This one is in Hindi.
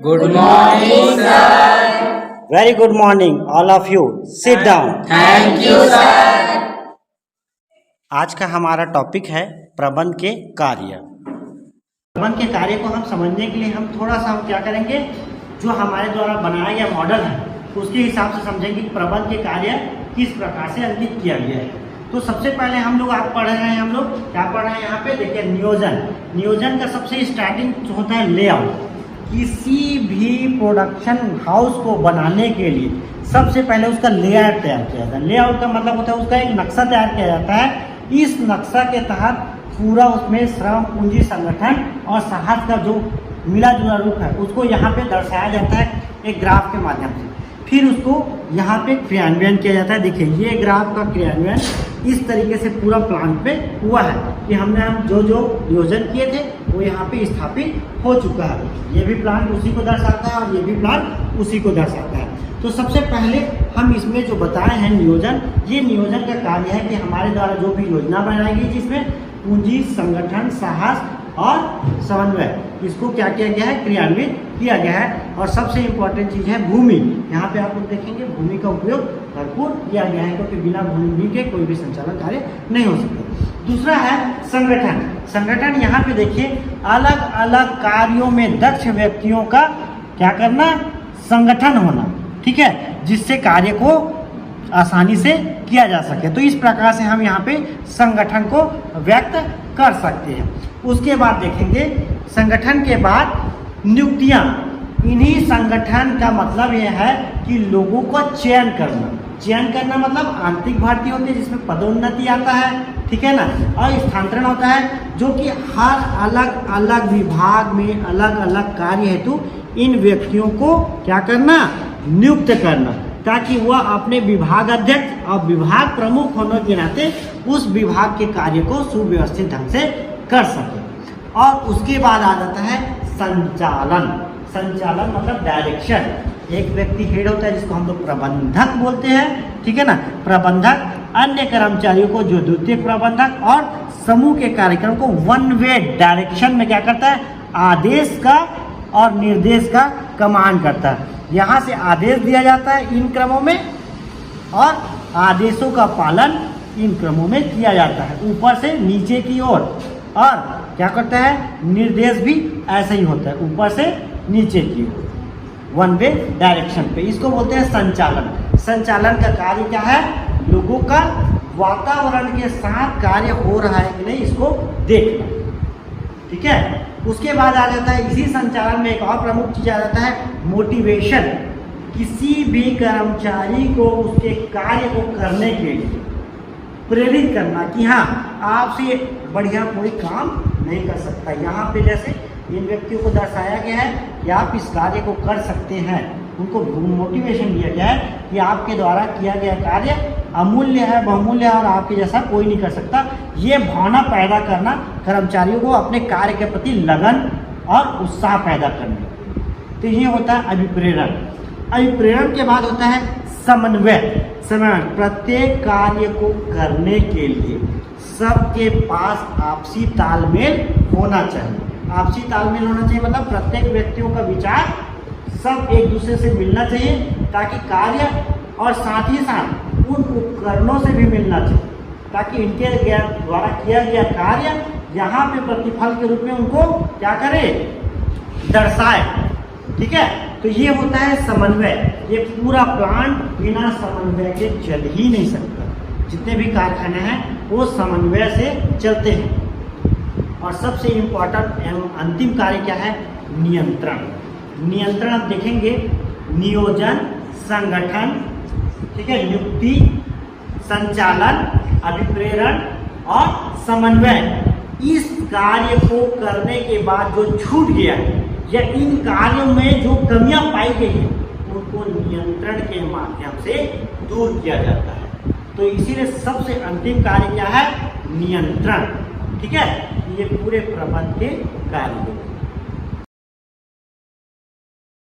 Good morning, sir. Very good morning, all of you. Sit down. Thank you, sir. आज का हमारा टॉपिक है प्रबंध के कार्य। प्रबंध के कार्य को हम समझने के लिए हम थोड़ा सा क्या करेंगे, जो हमारे द्वारा बनाया गया मॉडल है उसके हिसाब से समझेंगे कि प्रबंध के कार्य किस प्रकार से अंकित किया गया है। तो सबसे पहले हम लोग आप पढ़ रहे हैं, हम लोग क्या पढ़ रहे हैं यहाँ पे देखिए, नियोजन का सबसे स्टार्टिंग होता है लेआउट। किसी भी प्रोडक्शन हाउस को बनाने के लिए सबसे पहले उसका लेआउट तैयार किया जाता है। लेआउट का मतलब होता है उसका एक नक्शा तैयार किया जाता है। इस नक्शा के तहत पूरा उसमें श्रम, पूंजी, संगठन और साहस का जो मिला जुला रूप है उसको यहाँ पे दर्शाया जाता है एक ग्राफ के माध्यम से। फिर उसको यहाँ पे क्रियान्वयन किया जाता है। देखिए ये ग्राफ का क्रियान्वयन इस तरीके से पूरा प्लान पे हुआ है कि हम जो नियोजन किए थे वो यहाँ पे स्थापित हो चुका है। ये भी प्लान उसी को दर्शाता है और ये भी प्लान उसी को दर्शाता है। तो सबसे पहले हम इसमें जो बताए हैं नियोजन, ये नियोजन का कार्य है कि हमारे द्वारा जो भी योजना बनाई गई जिसमें पूंजी, संगठन, साहस और समन्वय, इसको क्या किया गया है, क्रियान्वित किया गया है। और सबसे इम्पोर्टेंट चीज़ है भूमि। यहाँ पे आप लोग देखेंगे भूमि का उपयोग भरपूर किया गया है, क्योंकि बिना भूमि के कोई भी संचालन कार्य नहीं हो सकता। दूसरा है संगठन। यहाँ पे देखिए अलग अलग कार्यों में दक्ष व्यक्तियों का क्या करना, संगठन होना, ठीक है, जिससे कार्य को आसानी से किया जा सके। तो इस प्रकार से हम यहाँ पे संगठन को व्यक्त कर सकते हैं। उसके बाद देखेंगे संगठन के बाद नियुक्तियाँ। इन्हीं संगठन का मतलब यह है कि लोगों का चयन करना मतलब आंतरिक भर्ती होती है जिसमें पदोन्नति आता है, ठीक है ना, और स्थानांतरण होता है, जो कि हर अलग अलग विभाग में अलग अलग कार्य हेतु इन व्यक्तियों को क्या करना, नियुक्त करना, ताकि वह अपने विभाग अध्यक्ष और विभाग प्रमुख होने के नाते उस विभाग के कार्य को सुव्यवस्थित ढंग से कर सके। और उसके बाद आ जाता है संचालन मतलब डायरेक्शन। एक व्यक्ति हेड होता है जिसको हम लोग प्रबंधक बोलते हैं, ठीक है ना। प्रबंधक अन्य कर्मचारियों को, जो द्वितीय प्रबंधक और समूह के कार्यक्रम को वन वे डायरेक्शन में क्या करता है, आदेश का और निर्देश का कमांड करता है। यहाँ से आदेश दिया जाता है इन क्रमों में और आदेशों का पालन इन क्रमों में किया जाता है, ऊपर से नीचे की ओर। और क्या करता है, निर्देश भी ऐसे ही होता है, ऊपर से नीचे की ओर, वन वे डायरेक्शन पे। इसको बोलते हैं संचालन का कार्य क्या है, लोगों का वातावरण के साथ कार्य हो रहा है कि नहीं इसको देखना, ठीक है। उसके बाद आ जाता है इसी संचालन में एक और प्रमुख चीज आ जाता है मोटिवेशन। किसी भी कर्मचारी को उसके कार्य को करने के लिए प्रेरित करना कि हाँ आपसे बढ़िया कोई काम नहीं कर सकता। यहाँ पे जैसे इन व्यक्तियों को दर्शाया गया है कि आप इस कार्य को कर सकते हैं, उनको मोटिवेशन दिया गया है कि आपके द्वारा किया गया कार्य अमूल्य है, बहुमूल्य है और आपके जैसा कोई नहीं कर सकता। ये भावना पैदा करना कर्मचारियों को अपने कार्य के प्रति लगन और उत्साह पैदा करना। तो ये होता है अभिप्रेरण के बाद होता है समन्वय। प्रत्येक कार्य को करने के लिए सबके पास आपसी तालमेल होना चाहिए। आपसी तालमेल होना चाहिए मतलब प्रत्येक व्यक्तियों का विचार सब एक दूसरे से मिलना चाहिए, ताकि कार्य और साथ ही साथ उन उपकरणों से भी मिलना चाहिए, ताकि इनके द्वारा किया गया कार्य यहाँ पे प्रतिफल के रूप में उनको क्या करे, दर्शाए, ठीक है। तो ये होता है समन्वय। ये पूरा प्लान बिना समन्वय के चल ही नहीं सकता। जितने भी कारखाने हैं वो समन्वय से चलते हैं। और सबसे इम्पोर्टेंट एवं अंतिम कार्य क्या है, नियंत्रण। आप देखेंगे नियोजन, संगठन, ठीक है, नियुक्ति, संचालन, अभिप्रेरण और समन्वय। इस कार्य को करने के बाद जो छूट गया या इन कार्यों में जो कमियां पाई गई हैं उनको नियंत्रण के माध्यम से दूर किया जाता है। तो इसीलिए सबसे अंतिम कार्य क्या है, नियंत्रण, ठीक है। ये पूरे प्रबंध के कार्य